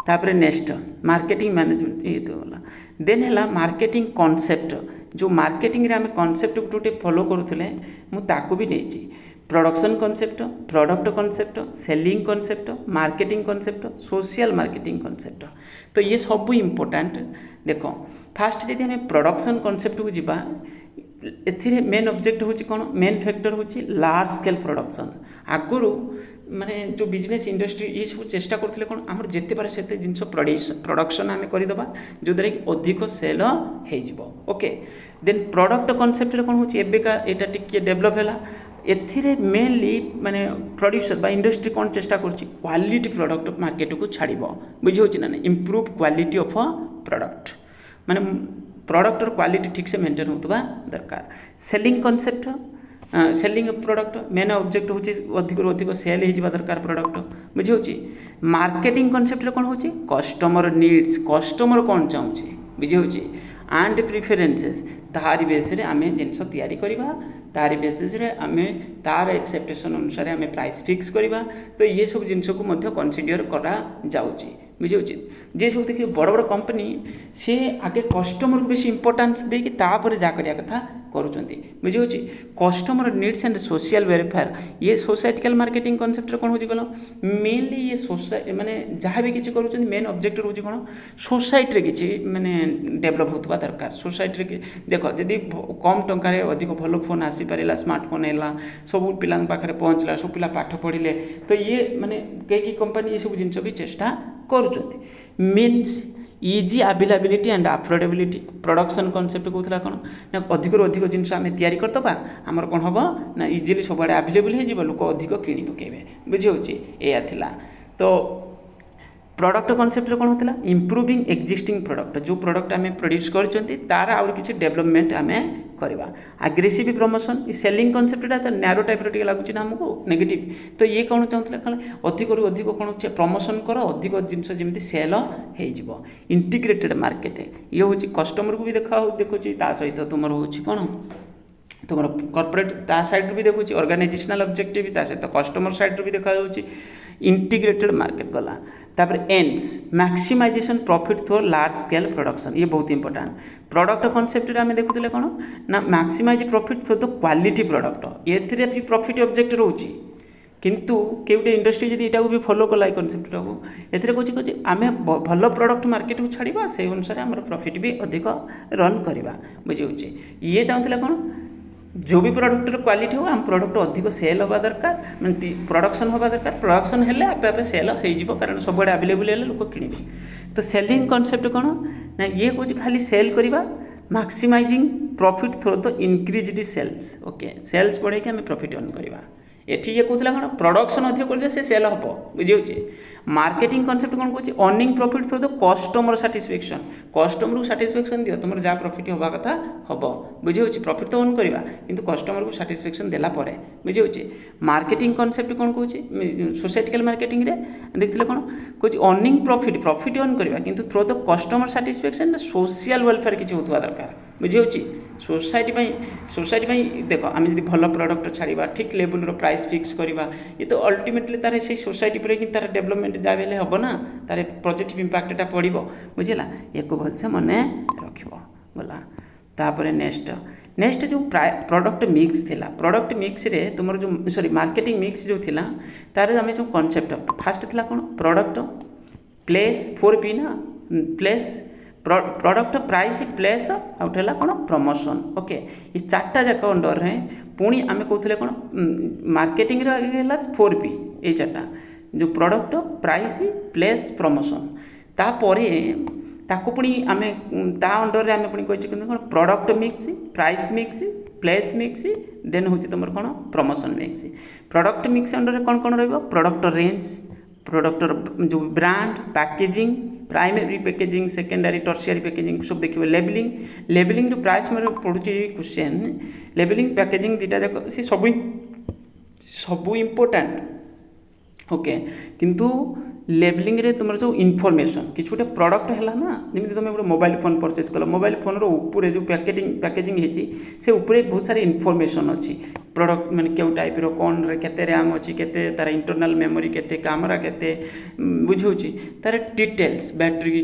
तापर नेक्स्ट मार्केटिंग मैनेजमेंट ये तो गला देन है मार्केटिंग कॉन्सेप्ट जो मार्केटिंग रे आमे कॉन्सेप्ट गोटे फॉलो करूथले मु ताको भी नेछि production concept product concept selling concept marketing concept social marketing concept तो ये सब इम्पोर्टेंट देख फास्ट जदि आम प्रोडक्शन कॉन्सेप्ट को जीवा एथिरे मेन ऑब्जेक्ट होची कोन मेन फैक्टर होची लार्ज स्केल प्रोडक्शन आगुरु माने जो बिजनेस इंडस्ट्री ये सब चेष्टा करथिले कोन हमर जेते पारे सेते जिंस प्रोडक्शन आमे करि दबा जो द्वारा कि अधिक सेल हे जिवो ओके देन प्रोडक्ट कॉन्सेप्ट रे कोन होची एबेका एटा टिके डेवलप हैला एथिरे मेनली माने प्रोड्यूसर बा इंडस्ट्री कौन चेष्टा करछि क्वालिटी प्रोडक्ट मार्केट को छाड़िबो बुझि होछि ना improve quality of a product माने प्रोडक्ट और क्वालिटी ठीक से मेंटेन होतबा दरकार selling concept selling product main object होछि अधिक सेल हे जिबा दरकार प्रोडक्ट बुझि होछि मार्केटिंग कॉन्सेप्ट रे कोन होछि कस्टमर नीड्स कस्टमर कोन चाहूछि बुझि होछि एंड प्रिफरेंसेस तारी बेस रे आमे जिंस तयारी करबा तारी बेसिस रे आमे तार एक्सेप्टेशन अनुसार आमे प्राइस फिक्स करबा तो ये सब जिंस को मध्य कंसीडर करा जाउची बुझे जे सब देखिए बड़ बड़ कंपनी सी आगे कस्टमर को बेसी इंपोर्टेंस देकी तापर जा करिया कथा करूचंती बुझे customer needs and social welfare ये सोसाइटिकल मार्केटिंग कॉन्सेप्ट कौन होची गलो मेनली ये सोसाइटी माने जहाँ भी किसी करूचंती मेन ऑब्जेक्टिव होची कोन सोसाइटी रे किछि माने डेवलप होतबा दरकार सोसाइटी रे देखो जदी कम टंका रे अधिक भलो फोन आसी पारिला स्मार्टफोन हैला सब पिलांग पाखरे पहुंचला सब पिला पाठ पढ़िले तो ये माने कई कंपनी ये सब जिंस भी चेष्टा करूचंती means easy availability and affordability production concept कहूला कौन ना अधिक जिनस आम तैयारी करदबा आमर कौन हम ना इजिली सब आड़े अवेलेबल हो लोक अधिक किणी पकेबे बुझे या थिला तो प्रोडक्ट कॉन्सेप्ट कौन होता इंप्रूविंग एक्जिस्टिंग प्रोडक्ट जो प्रोडक्ट आम प्रोड्यूस करछंती तार आउर किछि डेवलपमेंट आम करवा एग्रेसिव प्रमोशन सेलिंग कॉन्सेप्टा तो नैरो टाइप रे लगुच ना हमको नेगेटिव तो ये कौन चाहूला अधिक कौन प्रमोशन कर अधिक जिनस जमी सेल हो इंटीग्रेटेड मार्केट ये हूँ कस्टमर को भी देखुची सहित तुम हूँ कौन तुम कॉर्पोरेट ता साइड भी देखुची ऑर्गेनाइजेशनल ऑब्जेक्टिव ता सहित कस्टमर साइड भी देखा इंटीग्रेटेड मार्केट गला तापर ends maximisation profit through large scale production ये बहुत इंपोर्टेंट प्रोडक्ट कॉन्सेप्ट आम देखुले कौन ना maximise profit through the quality product ये भी प्रॉफिट ऑब्जेक्ट रोची किंतु केउटे इंडस्ट्री जदि एटा को भी फॉलो कला कॉन्सेप्ट को एथिरे कहछि आमे भल प्रोडक्ट मार्केट को छाड़िबा से अनुसार हमर प्रॉफिट भी अधिक रन करबा बुझिउछि ये चाहूला कौन जो भी प्रोडक्टर क्वालिटी हो आम प्रोडक्ट अधिक सेल होगा दरकार माने प्रोडक्शन होगा दरकार प्रोडक्शन हेले आपे आपे सेल हो कारण सब अवेलेबल हेले लोक किणवे तो सेलिंग कॉन्सेप्ट कौन ना ये कहूँ खाली सेल करवा maximising profit through the increased sales okay sales बढ़े आम प्रॉफिट अर्न करवा एठी ये कहूला कौन प्रोडक्शन अधिक कर से सेल हम बुझे मार्केटिंग कॉन्सेप्ट कौन कहूँ earning profit through the customer satisfaction customer को साटिस्फैक्शन दियो तुम जहाँ प्रॉफिट होगा कथा हम बुझे प्रॉफिट तो अर्न करवा किंतु कस्टमर को साटिस्फैक्शन देला परे बुझे मार्केटिंग कॉन्सेप्ट कौन कहूँ सोसाइटिकल मार्केटिंग रे देखते कौन कहूँ अर्निंग प्रॉफिट प्रॉफिट अर्न करवा किंतु through the customer satisfaction social welfare किसी होता दरकार बुझे सोसाइटी देख आम जब भल प्रोडक्ट छाड़ा ठीक लेवल प्राइस फिक्स करवा ये तो अल्टीमेटली तार से सोसाइटी पर ही तार डेवलपमेंट जहाँ भी हम ना तार पॉजिटिव इंपैक्टा पड़ो बुझेगा ये भलसे मन रख गला तापर नेक्स्ट जो प्रोडक्ट मिक्स थिला प्रोडक्ट मिक्स रे तुम जो सॉरी मार्केटिंग मिक्स जो थिला तार आम जो कॉन्सेप्ट फास्ट थिला कौन प्रोडक्ट प्लेस 4P ना place product price place out है कौन प्रमोशन ओके ये चार्टा जाक अंडर रे पुणी आम कहते कौन मार्केटिंग है 4P ये चार्टा जो प्रोडक्ट प्राइस प्लेस प्रमोशन तापर ताको पुणी आम ता अंडर रे आम पुणी कौन product mix price mix place mix then हूँ तुम कौन promotion mix product mix under कौन कौन प्रोडक्ट रेंज प्रोडक्ट जो brand packaging primary packaging secondary tertiary packaging सब देखिए लेबलिंग जो प्राइस मेरे पड़ुची क्वेश्चन लेबलिंग पैकेजिंग दीटा जाक सी सब इम्पोर्टेंट ओके किंतु लेबलिंग रे तुम जो इनफॉरमेशन किसी गोटे प्रोडक्ट है ना जमी तुम गोटे मोबाइल फोन परचेज कल मोबाइल फोन ऊपर जो पैकेजिंग होती से ऊपर बहुत सारी इनफॉरमेशन अच्छी प्रॉडक्ट माने क्यों टाइप रो कौन रे केते रैम अच्छी केते तार इंटरनल मेमोरी केते कैमरा केते बुझौची तार डिटेल्स बैटरी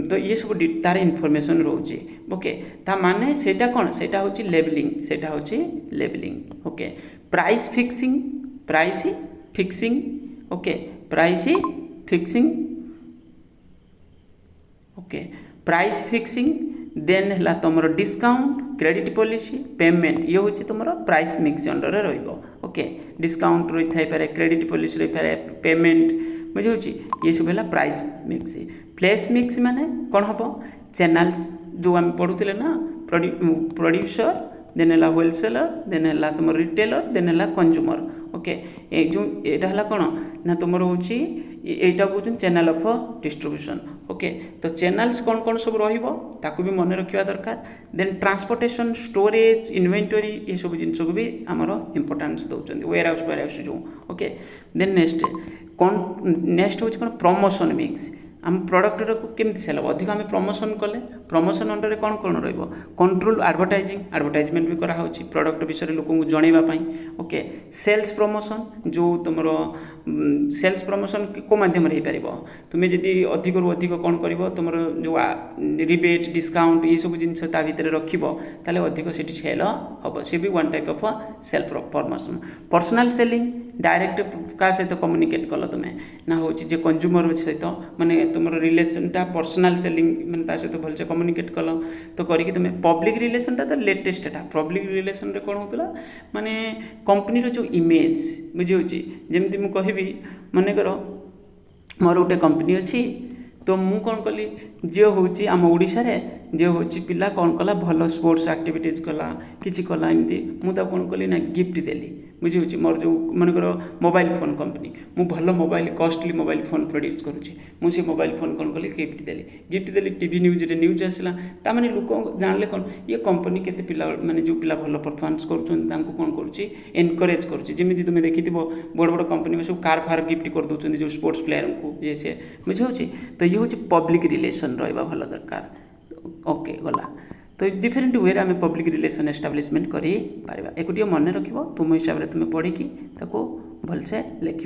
तो ये सब तार इनफॉरमेशन रोचे ओके ता माने सेटा कौन सेटा होची लेबलिंग सेटा होची labelling okay price fixing okay price fixing okay price fixing then है तुम डिस्काउंट क्रेडिट पॉलिसी पेमेंट ये हूँ तुम प्राइस मिक्स अंडर रही ओके डिस्काउंट रही थाई क्रेडिट पॉलिसी रही पारे पेमेंट बुझे ये सब है प्राइस मिक्स प्लेस मिक्स माने कौन हम चैनल्स जो आम पढ़ुले ना प्रोड्यूसर देन है होलसेलर देन है तुम रिटेलर देन है कंज्यूमर ओके ये जो यहाँ कौन ना तुम हूँ यहाँ कौन चैनल ऑफ डिस्ट्रीब्यूशन ओके तो चैनल्स कौन कौन सब रही मन रखा दरकार देन ट्रांसपोर्टेशन स्टोरेज इन्वेंटरी ये सब जिन को भी आमर इंपोर्टान्स दौरान वेयर हाउस जो ओके देन नेक्स्ट हूँ कौन प्रमोशन मिक्स आम प्रॉडक्टर को केमती सेल अधिक आम प्रमोशन कले प्रमोशन अंडर कौन कौन कंट्रोल एडवर्टाइजमेंट भी कराऊँच प्रॉडक्ट विषय लोक जनवाई ओके सेल्स प्रमोशन जो तुम सेल्स प्रमोशन को माध्यम हो पार तुम्हें जदि अधिक रू अधिक कौन कर तुम जो रिबेट डिस्काउंट ये सब जिन भितर रखिए अधिक से सेल हम सी भी one type of sale promotion personal selling direct क्या सहित कम्युनिकेट कल तुम्हें ना हूँ जे कंज्यूमर सहित माने तुम रिलेशनटा पर्सनल सेलिंग मैंने सहित भलसे कम्युनिकेट कल तो करके तुम्हें पब्लिक रिलेशनटा तो लेटेस्टा पब्लिक रिलेशन कौन होता माने कंपनी जो इमेज बुझे जमी मुझे कहबी मनकर मोर गोटे कंपनी अच्छी तो मु कौन कली जे हूँ आम ओडिशा रे जे हूँ पिला कौन कला भल स्पोर्ट्स एक्टिविटीज कला किसी कला एमती मुझे कौन कली ना गिफ्ट देली बुझे मोर जो मनकर मोबाइल फोन कंपनी मु भल mobile costly mobile phone produce करुँची मुझे मोबाइल फोन कौन कली गिफ्ट देली टीवी न्यूज रे न्यूज आसला तामाने लोक जानले कौन ये कंपनी केते पिला माने जो पिला भल परफॉर्मेंस करुछन कौन करुँची एनकरेज करुँची जमी तुम देखी बड़ बड़ कंपनी में सब कार फार गिफ्ट कर दौरान जो स्पोर्ट्स प्लेयर को ये सी बुझे तो ये हूँ पब्लिक रिलेशन रहा भल दरकार ओके गला तो डिफरेंट वे आम पब्लिक रिलेशन एस्टाब्लीशमेंट कर एक मन रख तुम हिसाब से तुम्हें पढ़ी भलसे लिख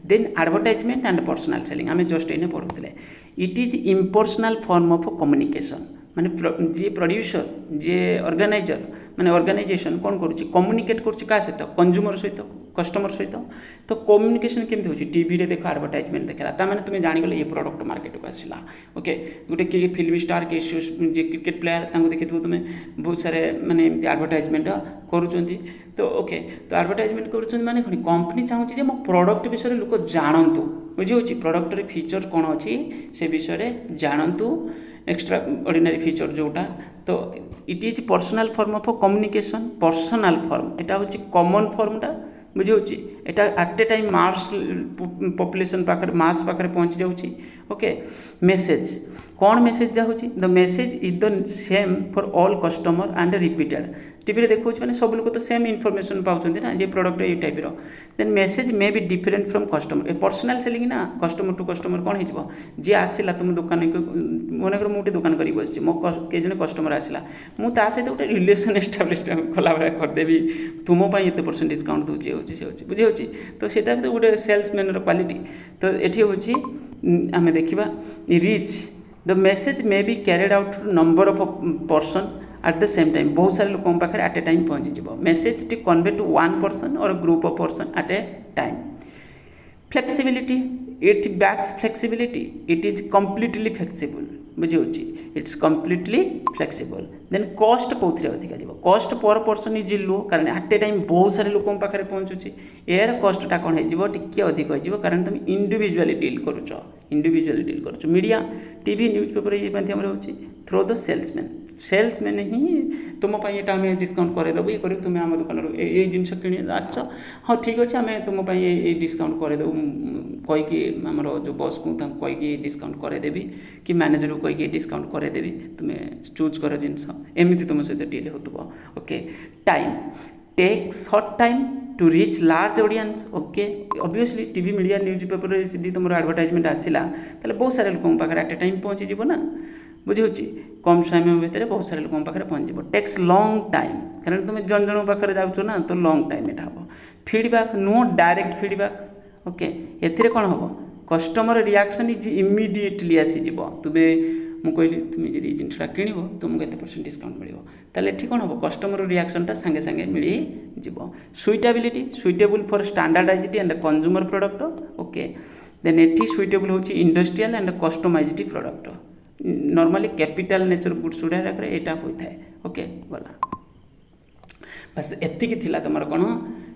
then advertisement and personal selling आम जस्ट इन पढ़ुले it is impersonal form of communication माने जे प्रोड्यूसर जे ऑर्गेनाइजर माने ऑर्गेनाइजेशन कौन करुँची कम्युनिकेट करुँची क्या सहित कंज्यूमर सहित कस्टमर सहित तो कम्युनिकेशन केमती होची टीवी रे देखो एडवर्टाइजमेंट देखला ता माने तुम्हें जानी गले ये प्रोडक्ट मार्केट को आसला ओके गोटे किए फिल्म स्टार के जे क्रिकेट प्लेयर तांको देखिथबो तुम्हें बहुत सारे माने एमती एडवर्टाइजमेंट करूचंती तो ओके तो एडवर्टाइजमेंट करूचंती माने कोनी कंपनी चाहूची जे मो प्रोडक्ट विषय लोक जानतु बुझी प्रोडक्ट रे फीचर कौन अच्छी से विषय जानतु एक्स्ट्रा ऑर्डिनरी फीचर जोटा तो it is personal form of communication personal form एटा होची कॉमन फॉर्मटा बुझे एटा at a time mass population पाखे मास पाखे पहुँची जाऊँगी ओके मेसेज कौन मेसेज जाऊँगी the message is the same for all customer and repeated TV देखा मैंने सब लोग तो सेम इनफॉरमेशन पाँच ना ये प्रोडक्ट ये type then message may be different from customer personal selling ना कस्टमर टू कस्टमर कौन हो जी आसला तुम दुकान मनकर मुझे दुकान कर बस मो किए जन कस्टमर आसला मुझे सहित गोटे रिलेसन एस्टाब्लीश कला भाया करदेवी तुम एत परसेंट डिस्काउंट दूसरी होची से होची बुझे होची तो सेटा तो गोटे सेल्समैन क्वालिटी तो ये हूँ आम देखा reach the message may be carried out number of person at the same time बहुत सारे लोगों पाखे एट ए टाइम पहुँची मेसेज टी कन्वे टू वन पर्सन और group of person at a time flexibility it backs flexibility it is completely flexible बुझे it's completely flexible then cost कौन अधिक जीव cost per person is low कारण eight a time बहुत सारे लोगों पाखे पहुँचुची यार कॉस्टा कौन हो टी अधिक हो कारण तुम इंडिविजुअली डील करुच मीडिया टीवी न्यूज पेपर ये माध्यम थ्रो द सेल्समैन ही तुमपाई ये डिस्काउंट करदेबू ये कर तुम्हें आम दुकान ये जिनस कि आस हाँ ठीक अच्छे आम तुमपाई ये डिस्काउंट करदेबू कहीकि आमर जो बस को कहीकि डिस्काउंट करदेवी कि मैनेजर को कहीकि डिस्काउंट करदेवी तुम्हें चूज कर जिनस एमती तुम सहित डील हो okay time take short time to reach large audience okay obviously TV media newspaper जब तुम एडवर्टाइजमेंट आसला बहुत सारे लोगों पाखे एट ए टाइम पहुँची ना बुझे कम समय भितर बहुत सारे लोक पाखे पहुँच टेक्स लंग टाइम कारण तुम जन जन पाखे जाऊँ ना तो लंग टाइम यहाँ हम feedback no direct feedback okay एथिरे कौन हम कस्टमर रिएक्शन इज इमिडिएटली आसीज तुम्हें मुझे कहली तुम्हें जब जिनसा किण तुमको एत % डिस्काउंट मिले ये कौन हम कस्टमर रिएक्शनटा सांगे सांगे मिल suitability suitable for standardised and consumer product okay then एटी सुइटेबल होची industrial and customised product normally capital nature goods गुड़ा यहाँ होता है ओके गला बस एतिकी थिला तुम कौन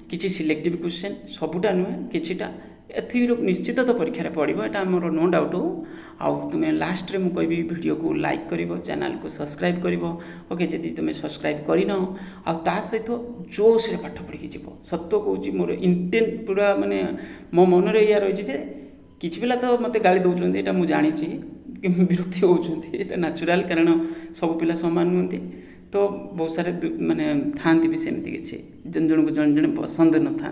किसी सिलेक्टिव क्वेश्चन सबूटा नुहे किछिटा निश्चित तो परीक्षा पड़ो यहाँ मोर नो डाउट आउ तुम्हें लास्ट रे मुझे कहबी वीडियो को लाइक कर चैनल को सब्सक्राइब कर ओके जदि तुम्हें सब्सक्राइब करन आ सहित जोश रे पाठ पढ़ी जीव सत्य कहूँ मोर इंटेंट पूरा माने मो मन रे या रही है किसी पिला तो मत गाड़ी दौरान यहाँ मुझे जानी विरक्ति होती नेचुराल कारण सब पिला सामान नुहति तो बहुत सारे माने था भी सेमती किसी जन जन को जन जन पसंद न था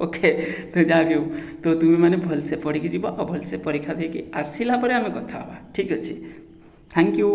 ओके तो जहाँ भी हो तो तुम्हें मैंने भलसे पढ़ी जीव और भलसे परीक्षा देकी आसला आम कथा ठीक अच्छे थैंक यू।